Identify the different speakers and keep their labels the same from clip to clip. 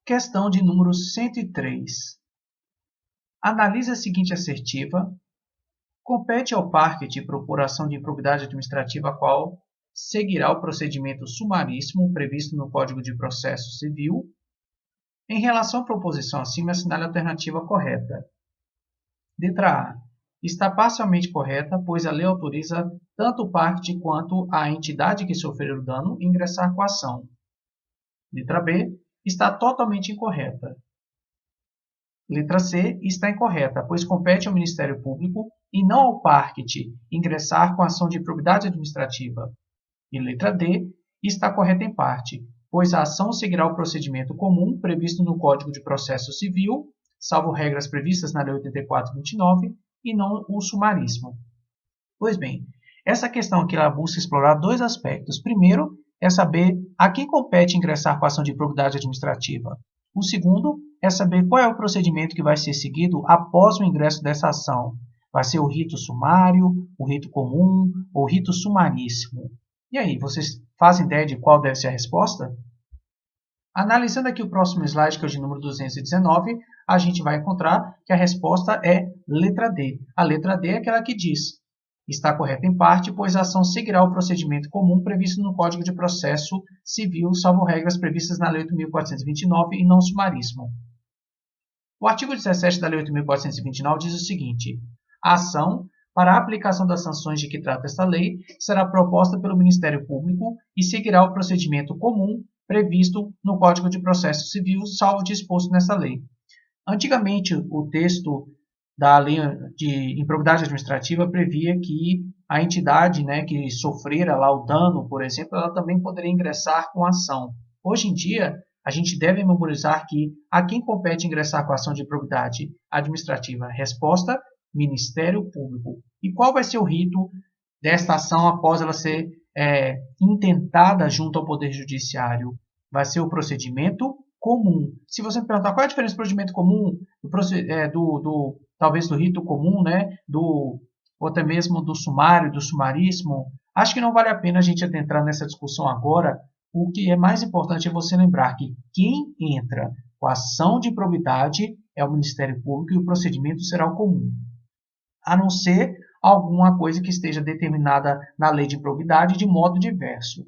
Speaker 1: Questão de número 103. Analise a seguinte assertiva. Compete ao parquet propor ação de improbidade administrativa a qual seguirá o procedimento sumaríssimo previsto no Código de Processo Civil. Em relação à proposição acima, assinale a alternativa correta. Letra A. Está parcialmente correta, pois a lei autoriza tanto o parquet quanto a entidade que sofrer o dano ingressar com a ação. Letra B. Está totalmente incorreta. Letra C. Está incorreta, pois compete ao Ministério Público e não ao parquet ingressar com a ação de improbidade administrativa. E letra D. Está correta em parte, pois a ação seguirá o procedimento comum previsto no Código de Processo Civil, salvo regras previstas na Lei 84/29, e não o sumaríssimo. Pois bem, essa questão aqui ela busca explorar dois aspectos. Primeiro, é saber a quem compete ingressar com a ação de improbidade administrativa. O segundo é saber qual é o procedimento que vai ser seguido após o ingresso dessa ação. Vai ser o rito sumário, o rito comum ou o rito sumaríssimo. E aí, vocês fazem ideia de qual deve ser a resposta? Analisando aqui o próximo slide, que é o de número 219, a gente vai encontrar que a resposta é letra D. A letra D é aquela que diz: está correta em parte, pois a ação seguirá o procedimento comum previsto no Código de Processo Civil, salvo regras previstas na Lei 8.429 e não sumaríssimo. O artigo 17 da Lei 8.429 diz o seguinte: a ação, para a aplicação das sanções de que trata esta lei, será proposta pelo Ministério Público e seguirá o procedimento comum previsto no Código de Processo Civil, salvo disposto nesta lei. Antigamente, o texto da lei de improbidade administrativa previa que a entidade, que sofrera lá o dano, por exemplo, ela também poderia ingressar com a ação. Hoje em dia, a gente deve memorizar que a quem compete ingressar com a ação de improbidade administrativa? Resposta: Ministério Público. E qual vai ser o rito desta ação após ela ser intentada junto ao Poder Judiciário? Vai ser o procedimento comum. Se você me perguntar qual é a diferença do procedimento comum, talvez do rito comum, ou até mesmo do sumário, do sumaríssimo, acho que não vale a pena a gente adentrar nessa discussão agora. O que é mais importante é você lembrar que quem entra com a ação de improbidade é o Ministério Público e o procedimento será o comum, a não ser alguma coisa que esteja determinada na lei de improbidade de modo diverso.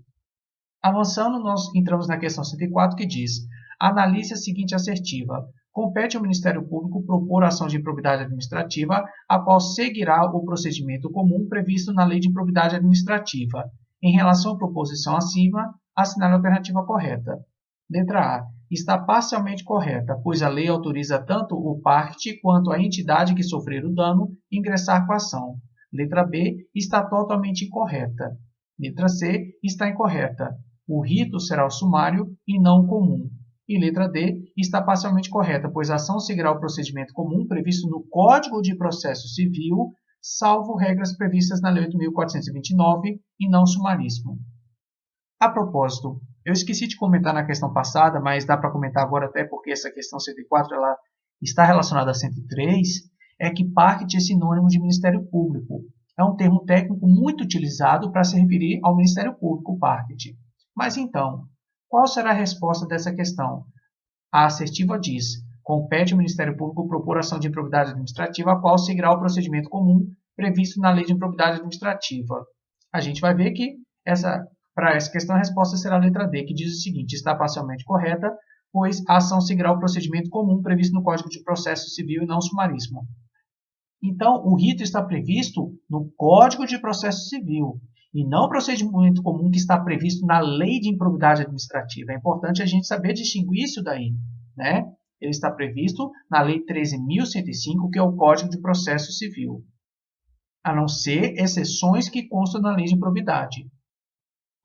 Speaker 1: Avançando, nós entramos na questão 104, que diz: analise a seguinte assertiva. Compete ao Ministério Público propor ação de improbidade administrativa, a qual seguirá o procedimento comum previsto na Lei de Improbidade Administrativa. Em relação à proposição acima, assinale a alternativa correta. Letra A. Está parcialmente correta, pois a lei autoriza tanto o parquet quanto a entidade que sofrer o dano ingressar com a ação. Letra B. Está totalmente incorreta. Letra C. Está incorreta. O rito será o sumário e não o comum. E letra D. Está parcialmente correta, pois a ação seguirá o procedimento comum previsto no Código de Processo Civil, salvo regras previstas na Lei 8.429 e não sumaríssimo. A propósito, eu esqueci de comentar na questão passada, mas dá para comentar agora até porque essa questão 104 ela está relacionada a 103, é que parquet é sinônimo de Ministério Público. É um termo técnico muito utilizado para se referir ao Ministério Público, parquet. Mas então, qual será a resposta dessa questão? A assertiva diz: compete ao Ministério Público propor ação de improbidade administrativa, a qual seguirá o procedimento comum previsto na Lei de Improbidade Administrativa. A gente vai ver que para essa questão a resposta será a letra D, que diz o seguinte: está parcialmente correta, pois a ação seguirá o procedimento comum previsto no Código de Processo Civil e não sumaríssimo. Então, o rito está previsto no Código de Processo Civil e não o procedimento comum que está previsto na Lei de Improbidade Administrativa. É importante a gente saber distinguir isso daí, Ele está previsto na Lei 13.105, que é o Código de Processo Civil, a não ser exceções que constam na Lei de Improbidade.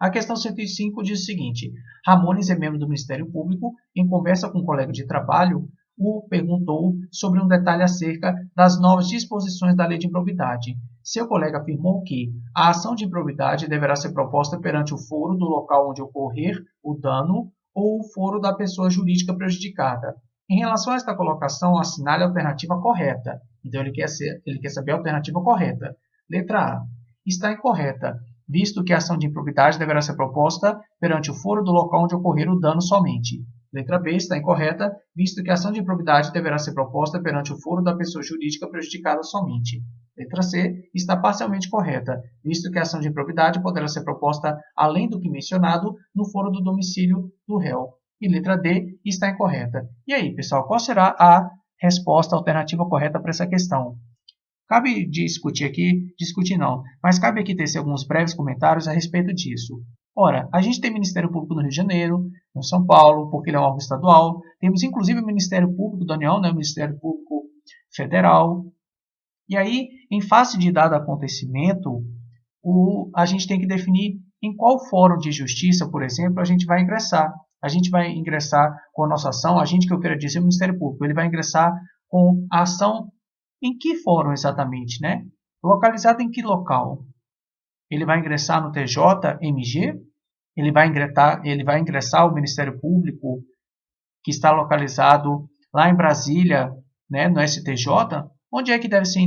Speaker 1: A questão 105 diz o seguinte: Ramones é membro do Ministério Público. Em conversa com um colega de trabalho, o perguntou sobre um detalhe acerca das novas disposições da Lei de Improbidade. Seu colega afirmou que a ação de improbidade deverá ser proposta perante o foro do local onde ocorrer o dano ou o foro da pessoa jurídica prejudicada. Em relação a esta colocação, assinale a alternativa correta. Então, ele quer saber a alternativa correta. Letra A. Está incorreta, visto que a ação de improbidade deverá ser proposta perante o foro do local onde ocorrer o dano somente. Letra B está incorreta, visto que a ação de improbidade deverá ser proposta perante o foro da pessoa jurídica prejudicada somente. Letra C está parcialmente correta, visto que a ação de improbidade poderá ser proposta, além do que mencionado, no foro do domicílio do réu. E letra D está incorreta. E aí, pessoal, qual será a resposta alternativa correta para essa questão? Cabe discutir aqui, discutir não, mas cabe aqui tecer alguns breves comentários a respeito disso. Ora, a gente tem Ministério Público no Rio de Janeiro, no São Paulo, porque ele é um órgão estadual, temos inclusive o Ministério Público da União, né, o Ministério Público Federal. E aí, em face de dado acontecimento, a gente tem que definir em qual fórum de justiça, por exemplo, a gente vai ingressar. A gente vai ingressar com a nossa ação, a gente que eu quero dizer, o Ministério Público, ele vai ingressar com a ação em que fórum exatamente, né? Localizado em que local? Ele vai ingressar no TJMG? Ele vai ingressar ao Ministério Público que está localizado lá em Brasília, né, no STJ? Onde é que deve ser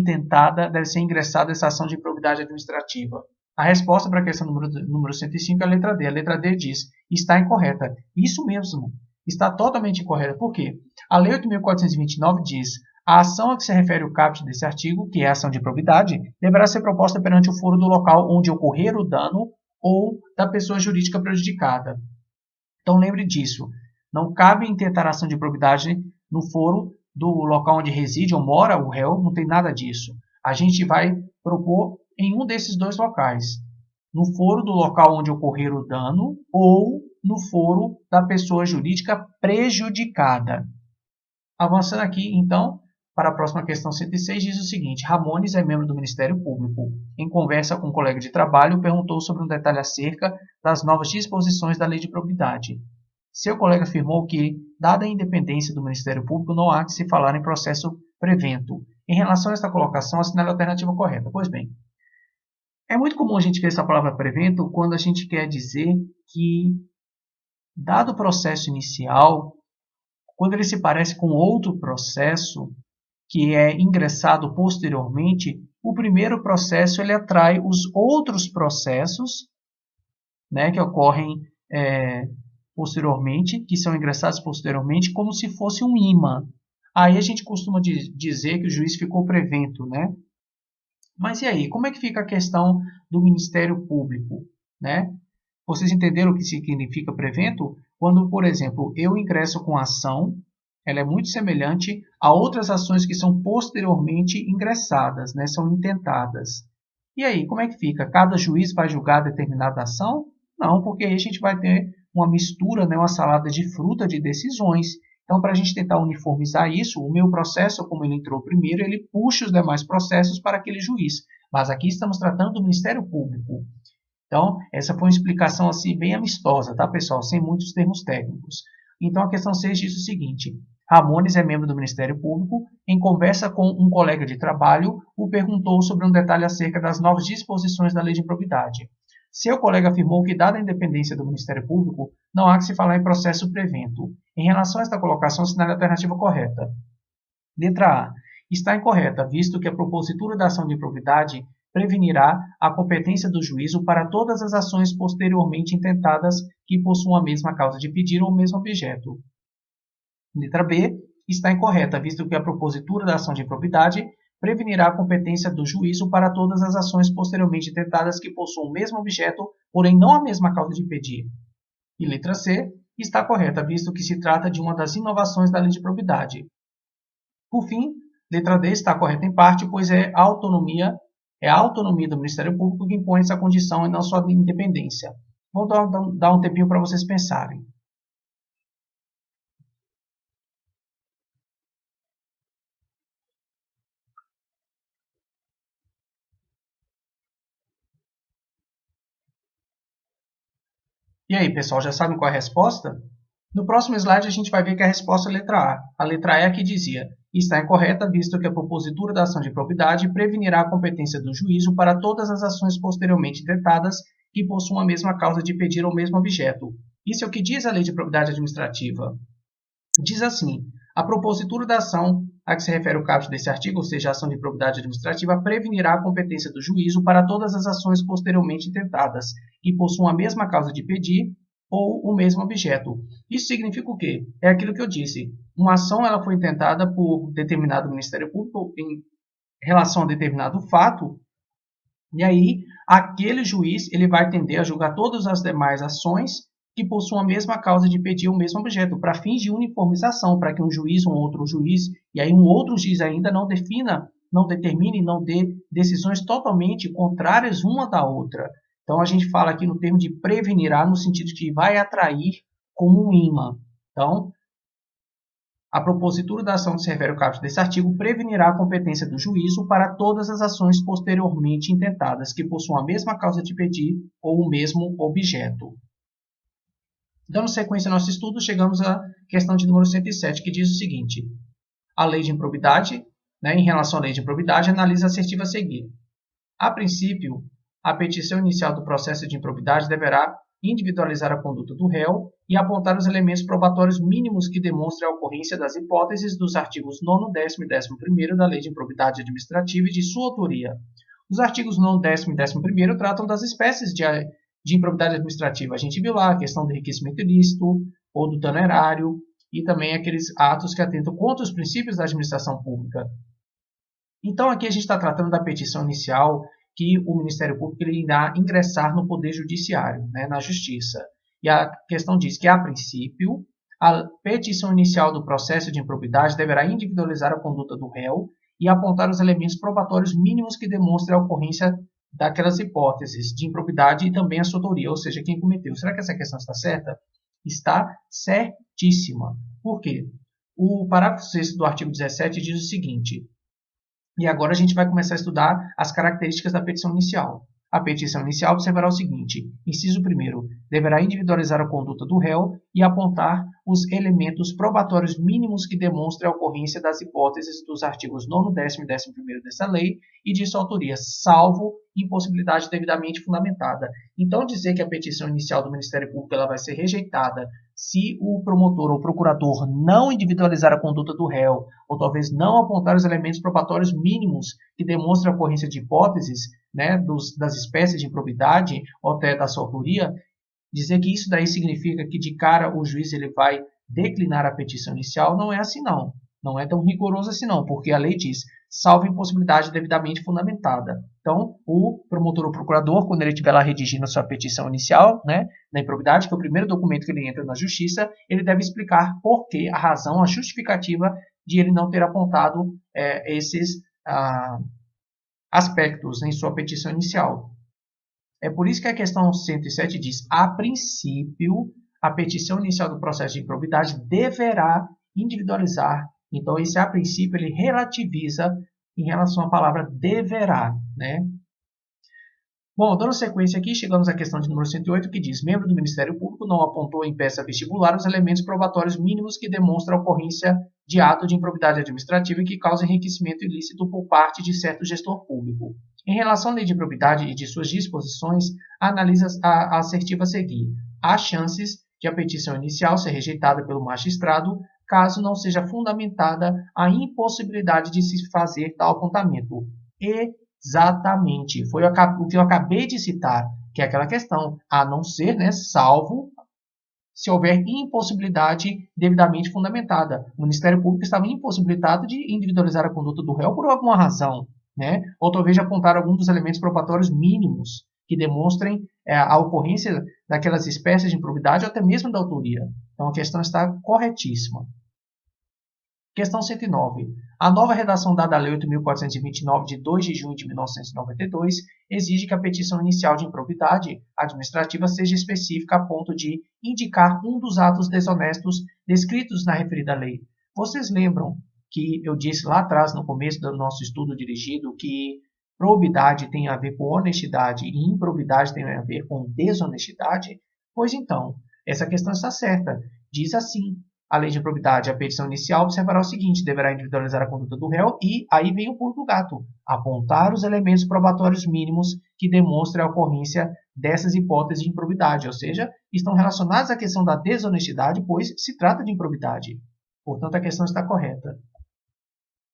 Speaker 1: ingressada essa ação de improbidade administrativa? A resposta para a questão número 105 é a letra D. A letra D diz, está incorreta. Isso mesmo, está totalmente incorreta. Por quê? A Lei 8.429 diz, a ação a que se refere o caput desse artigo, que é a ação de improbidade, deverá ser proposta perante o foro do local onde ocorrer o dano ou da pessoa jurídica prejudicada. Então lembre disso, não cabe intentar a ação de improbidade no foro do local onde reside ou mora o réu, não tem nada disso. A gente vai propor em um desses dois locais, no foro do local onde ocorrer o dano ou no foro da pessoa jurídica prejudicada. Avançando aqui, então, para a próxima questão 106, diz o seguinte, Ramones é membro do Ministério Público. Em conversa com um colega de trabalho, perguntou sobre um detalhe acerca das novas disposições da Lei de Probidade. Seu colega afirmou que, dada a independência do Ministério Público, não há que se falar em processo prevento. Em relação a esta colocação, assinale a alternativa correta. Pois bem, é muito comum a gente ver essa palavra prevento quando a gente quer dizer que, dado o processo inicial, quando ele se parece com outro processo que é ingressado posteriormente, o primeiro processo ele atrai os outros processos, né, que ocorrem posteriormente, que são ingressados posteriormente, como se fosse um imã. Aí a gente costuma dizer que o juiz ficou prevento, né? Mas e aí, como é que fica a questão do Ministério Público, né? Vocês entenderam o que significa prevento? Quando, por exemplo, eu ingresso com a ação, ela é muito semelhante a outras ações que são posteriormente ingressadas, né? São intentadas. E aí, como é que fica? Cada juiz vai julgar determinada ação? Não, porque aí a gente vai ter uma mistura, né? Uma salada de fruta de decisões. Então, para a gente tentar uniformizar isso, o meu processo, como ele entrou primeiro, ele puxa os demais processos para aquele juiz. Mas aqui estamos tratando do Ministério Público. Então, essa foi uma explicação assim bem amistosa, tá, pessoal? Sem muitos termos técnicos. Então, a questão 6 diz o seguinte. Ramones é membro do Ministério Público. Em conversa com um colega de trabalho, o perguntou sobre um detalhe acerca das novas disposições da Lei de Improbidade. Seu colega afirmou que, dada a independência do Ministério Público, não há que se falar em processo prevento. Em relação a esta colocação, assinale a alternativa correta. Letra A. Está incorreta, visto que a propositura da ação de improbidade prevenirá a competência do juízo para todas as ações posteriormente intentadas que possuam a mesma causa de pedir ou o mesmo objeto. Letra B. Está incorreta, visto que a propositura da ação de improbidade prevenirá a competência do juízo para todas as ações posteriormente intentadas que possuam o mesmo objeto, porém não a mesma causa de pedir. E letra C. Está correta, visto que se trata de uma das inovações da Lei de Probidade. Por fim, letra D está correta em parte, pois é a autonomia do Ministério Público que impõe essa condição e não sua independência. Vou dar um tempinho para vocês pensarem. E aí, pessoal, já sabem qual é a resposta? No próximo slide, a gente vai ver que a resposta é a letra A. A letra A é a que dizia, está incorreta, visto que a propositura da ação de improbidade prevenirá a competência do juízo para todas as ações posteriormente intentadas que possuam a mesma causa de pedir ou mesmo objeto. Isso é o que diz a Lei de Probidade Administrativa. Diz assim, a propositura da ação a que se refere o caput desse artigo, ou seja, a ação de improbidade administrativa, prevenirá a competência do juízo para todas as ações posteriormente intentadas que possuam a mesma causa de pedir ou o mesmo objeto. Isso significa o quê? É aquilo que eu disse. Uma ação ela foi intentada por determinado Ministério Público em relação a determinado fato, e aí aquele juiz ele vai tender a julgar todas as demais ações que possuam a mesma causa de pedir o mesmo objeto, para fins de uniformização, para que um juiz, um outro juiz, e aí um outro juiz ainda não determine, não dê decisões totalmente contrárias uma da outra. Então a gente fala aqui no termo de prevenirá, no sentido de que vai atrair como um imã. Então, a propositura da ação de severo caput desse artigo prevenirá a competência do juízo para todas as ações posteriormente intentadas que possuam a mesma causa de pedir ou o mesmo objeto. Dando sequência ao nosso estudo, chegamos à questão de número 107, que diz o seguinte: a lei de improbidade, em relação à lei de improbidade, analisa a assertiva a seguir. A princípio, a petição inicial do processo de improbidade deverá individualizar a conduta do réu e apontar os elementos probatórios mínimos que demonstrem a ocorrência das hipóteses dos artigos 9º, 10º e 11º da Lei de Improbidade Administrativa e de sua autoria. Os artigos 9º, 10º e 11º tratam das espécies de improbidade administrativa. A gente viu lá a questão do enriquecimento ilícito ou do dano erário e também aqueles atos que atentam contra os princípios da administração pública. Então, aqui a gente está tratando da petição inicial que o Ministério Público ele irá ingressar no Poder Judiciário, na Justiça. E a questão diz que, a princípio, a petição inicial do processo de improbidade deverá individualizar a conduta do réu e apontar os elementos probatórios mínimos que demonstrem a ocorrência daquelas hipóteses de improbidade e também a sua autoria, ou seja, quem cometeu. Será que essa questão está certa? Está certíssima. Por quê? O parágrafo 6º do artigo 17 diz o seguinte: e agora a gente vai começar a estudar as características da petição inicial. A petição inicial observará o seguinte: inciso 1º, deverá individualizar a conduta do réu e apontar os elementos probatórios mínimos que demonstrem a ocorrência das hipóteses dos artigos 9º, 10º e 11º dessa lei e de sua autoria, salvo impossibilidade devidamente fundamentada. Então, dizer que a petição inicial do Ministério Público ela vai ser rejeitada se o promotor ou procurador não individualizar a conduta do réu, ou talvez não apontar os elementos probatórios mínimos que demonstrem a ocorrência de hipóteses, das espécies de improbidade ou até da sua autoria, dizer que isso daí significa que de cara o juiz ele vai declinar a petição inicial, não é assim não. Não é tão rigoroso assim não, porque a lei diz, salvo impossibilidade devidamente fundamentada. Então, o promotor ou procurador, quando ele estiver lá redigindo a sua petição inicial, da improbidade, que é o primeiro documento que ele entra na justiça, ele deve explicar por que, a razão, a justificativa de ele não ter apontado esses aspectos em sua petição inicial. É por isso que a questão 107 diz, a princípio, a petição inicial do processo de improbidade deverá individualizar. Então, esse a princípio, ele relativiza em relação à palavra deverá, Bom, dando sequência aqui, chegamos à questão de número 108, que diz, membro do Ministério Público não apontou em peça vestibular os elementos probatórios mínimos que demonstram a ocorrência de ato de improbidade administrativa e que causa enriquecimento ilícito por parte de certo gestor público. Em relação à lei de improbidade e de suas disposições, analisa a assertiva a seguir. Há chances de a petição inicial ser rejeitada pelo magistrado caso não seja fundamentada a impossibilidade de se fazer tal apontamento. Exatamente. Foi o que eu acabei de citar, que é aquela questão, a não ser, salvo se houver impossibilidade devidamente fundamentada. O Ministério Público estava impossibilitado de individualizar a conduta do réu por alguma razão, ou talvez de apontar algum dos elementos probatórios mínimos que demonstrem a ocorrência daquelas espécies de improbidade ou até mesmo da autoria. Então, a questão está corretíssima. Questão 109. A nova redação dada à Lei 8.429, de 2 de junho de 1992, exige que a petição inicial de improbidade administrativa seja específica a ponto de indicar um dos atos desonestos descritos na referida lei. Vocês lembram que eu disse lá atrás, no começo do nosso estudo dirigido, que probidade tem a ver com honestidade e improbidade tem a ver com desonestidade? Pois então, essa questão está certa. Diz assim: a lei de improbidade, a petição inicial observará o seguinte, deverá individualizar a conduta do réu e aí vem o pulo do gato, apontar os elementos probatórios mínimos que demonstrem a ocorrência dessas hipóteses de improbidade, ou seja, estão relacionadas à questão da desonestidade, pois se trata de improbidade. Portanto, a questão está correta.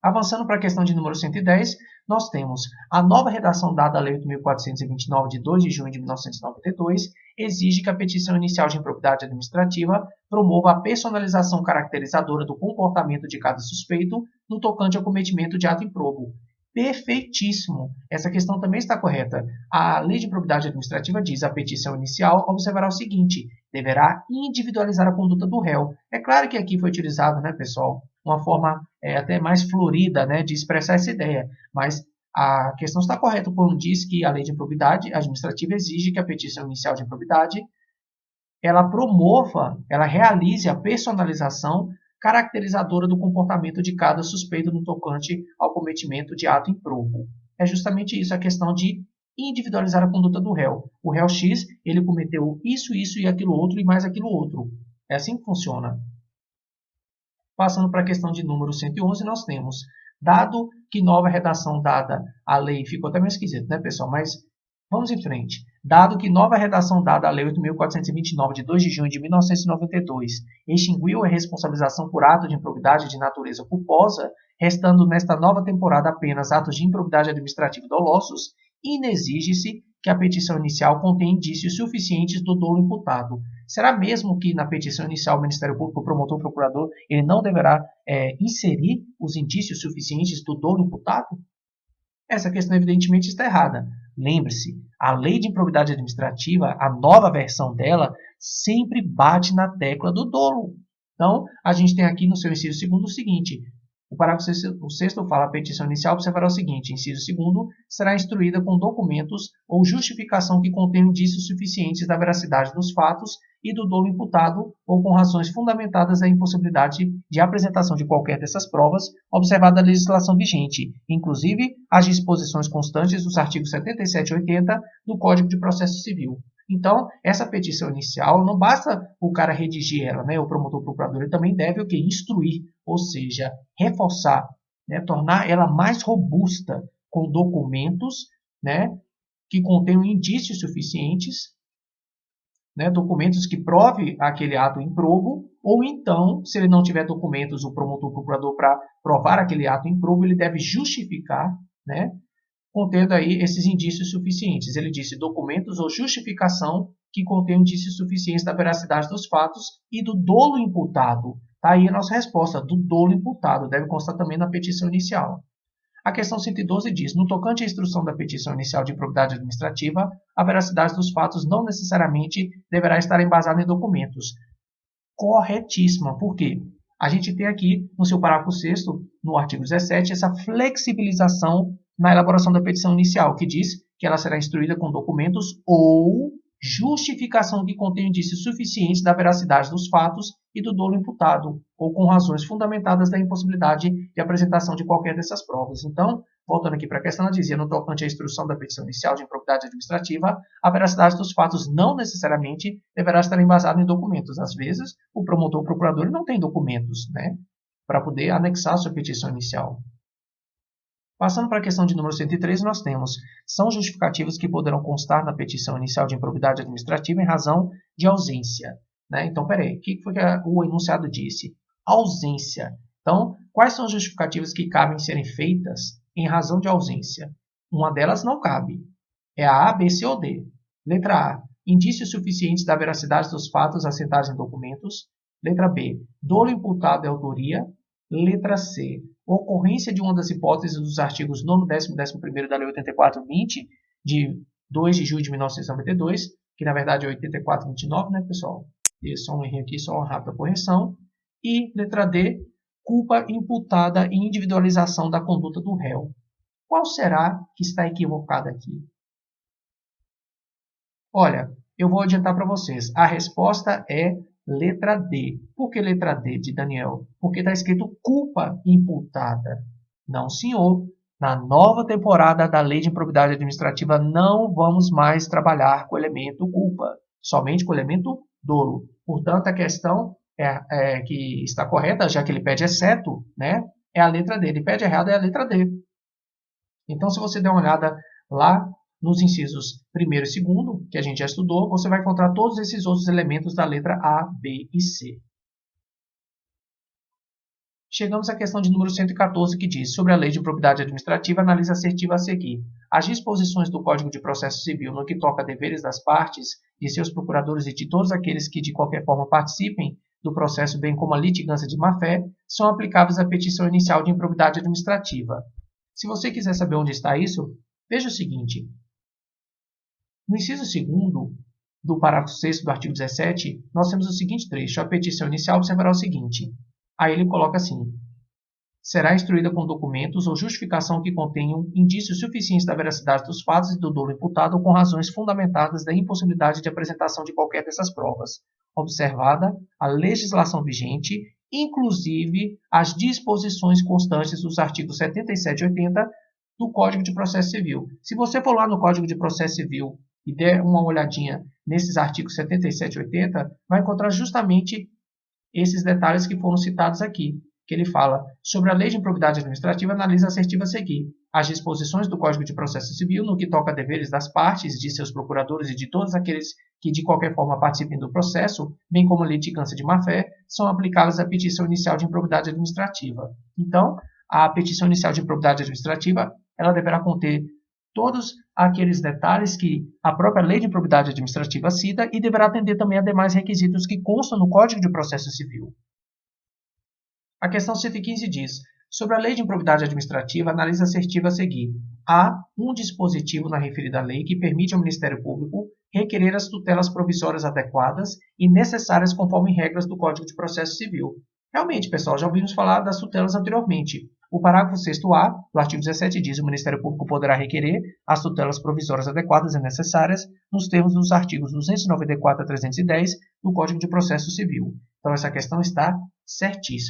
Speaker 1: Avançando para a questão de número 110, nós temos a nova redação dada à Lei 8.429, de 2 de junho de 1992, exige que a petição inicial de improbidade administrativa promova a personalização caracterizadora do comportamento de cada suspeito no tocante ao cometimento de ato improbo. Perfeitíssimo! Essa questão também está correta. A Lei de Improbidade Administrativa diz que a petição inicial observará o seguinte: deverá individualizar a conduta do réu. É claro que aqui foi utilizado, né, pessoal, uma forma até mais florida, né, de expressar essa ideia, mas a questão está correta quando diz que a Lei de Improbidade Administrativa exige que a petição inicial de improbidade ela promova, ela realize a personalização caracterizadora do comportamento de cada suspeito no tocante ao cometimento de ato improbo. É justamente isso, a questão de individualizar a conduta do réu. O réu X, ele cometeu isso, isso e aquilo outro e mais aquilo outro. É assim que funciona. Passando para a questão de número 111, nós temos, dado que nova redação dada à lei, ficou até meio esquisito, né, pessoal? Mas vamos em frente. Dado que nova redação dada à Lei 8.429, de 2 de junho de 1992, extinguiu a responsabilização por ato de improbidade de natureza culposa, restando nesta nova temporada apenas atos de improbidade administrativa dolosos, inexige-se que a petição inicial contenha indícios suficientes do dolo imputado. Será mesmo que na petição inicial o Ministério Público, o promotor, o procurador, ele não deverá inserir os indícios suficientes do dolo imputado? Essa questão evidentemente está errada. Lembre-se, a Lei de Improbidade Administrativa, a nova versão dela, sempre bate na tecla do dolo. Então, a gente tem aqui no seu inciso segundo o seguinte: o parágrafo 6º fala: a petição inicial observará o seguinte, inciso 2º, será instruída com documentos ou justificação que contenham indícios suficientes da veracidade dos fatos e do dolo imputado ou com razões fundamentadas a impossibilidade de apresentação de qualquer dessas provas, observada a legislação vigente, inclusive as disposições constantes dos artigos 77 e 80 do Código de Processo Civil. Então, essa petição inicial, não basta o cara redigir ela, né, o promotor, o procurador, ele também deve o quê? Instruir, ou seja, reforçar, né, tornar ela mais robusta com documentos, né, que contenham indícios suficientes, né, documentos que prove aquele ato improbo, ou então, se ele não tiver documentos, o promotor, o procurador, para provar aquele ato improbo, ele deve justificar, né, contendo aí esses indícios suficientes. Ele disse documentos ou justificação que contém indícios suficientes da veracidade dos fatos e do dolo imputado. Está aí a nossa resposta, do dolo imputado, deve constar também na petição inicial. A questão 112 diz, no tocante à instrução da petição inicial de improbidade administrativa, a veracidade dos fatos não necessariamente deverá estar embasada em documentos. Corretíssima. Por quê? A gente tem aqui, no seu parágrafo 6º, no artigo 17, essa flexibilização na elaboração da petição inicial, que diz que ela será instruída com documentos ou justificação que contém indícios suficientes da veracidade dos fatos e do dolo imputado, ou com razões fundamentadas da impossibilidade de apresentação de qualquer dessas provas. Então, voltando aqui para a questão, ela dizia, no tocante à instrução da petição inicial de improbidade administrativa, a veracidade dos fatos não necessariamente deverá estar embasada em documentos. Às vezes, o promotor ou o procurador não tem documentos, né, para poder anexar a sua petição inicial. Passando para a questão de número 113, nós temos, são justificativos que poderão constar na petição inicial de improbidade administrativa em razão de ausência. Né? Então, peraí, o que foi que o enunciado disse? Ausência. Então, quais são as justificativas que cabem serem feitas em razão de ausência? Uma delas não cabe. É a A, B, C ou D. Letra A, indícios suficientes da veracidade dos fatos assentados em documentos. Letra B, dolo imputado é autoria. Letra C, ocorrência de uma das hipóteses dos artigos 9º, 10º e 11º da Lei 84/20, de 2 de julho de 1992, que na verdade é 84/29, né, pessoal? E só um erro aqui, só uma rápida correção. E letra D, culpa imputada e individualização da conduta do réu. Qual será que está equivocada aqui? Olha, eu vou adiantar para vocês. A resposta é letra D. Por que letra D de Daniel? Porque está escrito culpa imputada. Não, senhor. Na nova temporada da Lei de Improbidade Administrativa, não vamos mais trabalhar com o elemento culpa, somente com o elemento dolo. Portanto, a questão que está correta, já que ele pede exceto, né, é a letra D. Ele pede errado, é a letra D. Então, se você der uma olhada lá nos incisos 1º e 2º, que a gente já estudou, você vai encontrar todos esses outros elementos da letra A, B e C. Chegamos à questão de número 114, que diz: sobre a lei de improbidade administrativa, analisa assertiva a seguir. As disposições do Código de Processo Civil no que toca a deveres das partes, de seus procuradores e de todos aqueles que de qualquer forma participem do processo, bem como a litigância de má-fé, são aplicáveis à petição inicial de improbidade administrativa. Se você quiser saber onde está isso, veja o seguinte. No inciso 2º do parágrafo 6º do artigo 17, nós temos o seguinte trecho: a petição inicial observará o seguinte. Aí ele coloca assim: será instruída com documentos ou justificação que contenham indícios suficientes da veracidade dos fatos e do dolo imputado ou com razões fundamentadas da impossibilidade de apresentação de qualquer dessas provas, observada a legislação vigente, inclusive as disposições constantes dos artigos 77 e 80 do Código de Processo Civil. Se você for lá no Código de Processo Civil e der uma olhadinha nesses artigos 77 e 80, vai encontrar justamente esses detalhes que foram citados aqui, que ele fala: sobre a lei de improbidade administrativa, analisa assertiva a seguir. As disposições do Código de Processo Civil no que toca a deveres das partes, de seus procuradores e de todos aqueles que de qualquer forma participem do processo, bem como a litigância de má-fé, são aplicáveis à petição inicial de improbidade administrativa. Então, a petição inicial de improbidade administrativa, ela deverá conter todos aqueles detalhes que a própria lei de improbidade administrativa cita e deverá atender também a demais requisitos que constam no Código de Processo Civil. A questão 115 diz: sobre a lei de improbidade administrativa, analisa assertiva a seguir. Há um dispositivo na referida lei que permite ao Ministério Público requerer as tutelas provisórias adequadas e necessárias conforme regras do Código de Processo Civil. Realmente, pessoal, já ouvimos falar das tutelas anteriormente. O parágrafo 6º-A do artigo 17 diz: o Ministério Público poderá requerer as tutelas provisórias adequadas e necessárias nos termos dos artigos 294 a 310 do Código de Processo Civil. Então, essa questão está certíssima.